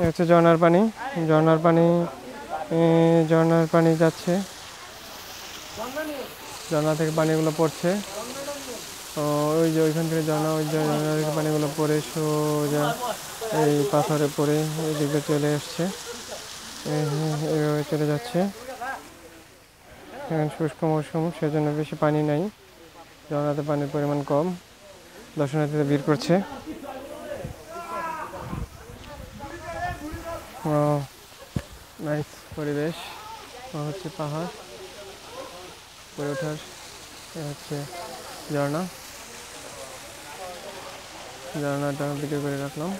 এই হচ্ছে ঝর্ণার পানি। ঝর্ণার পানি যাচ্ছে, ঝর্ণা থেকে পানিগুলো পড়ছে। ওই যে ওইখান থেকে ঝর্ণা, ওই ঝর্ণা থেকে পানিগুলো পড়ে সোজা এই পাথরে পড়ে এই দিকে চলে আসছে, এইভাবে চলে যাচ্ছে। এখন শুষ্ক মৌসুম, সেজন্য বেশি পানি নাই, ঝর্ণাতে পানির পরিমাণ কম, দর্শনার্থীরা ভিড় করছে। নাইস পরিবেশ, হচ্ছে পাহাড় পরে ওঠার, হচ্ছে ঝর্ণাটা ভিডিও করে রাখলাম।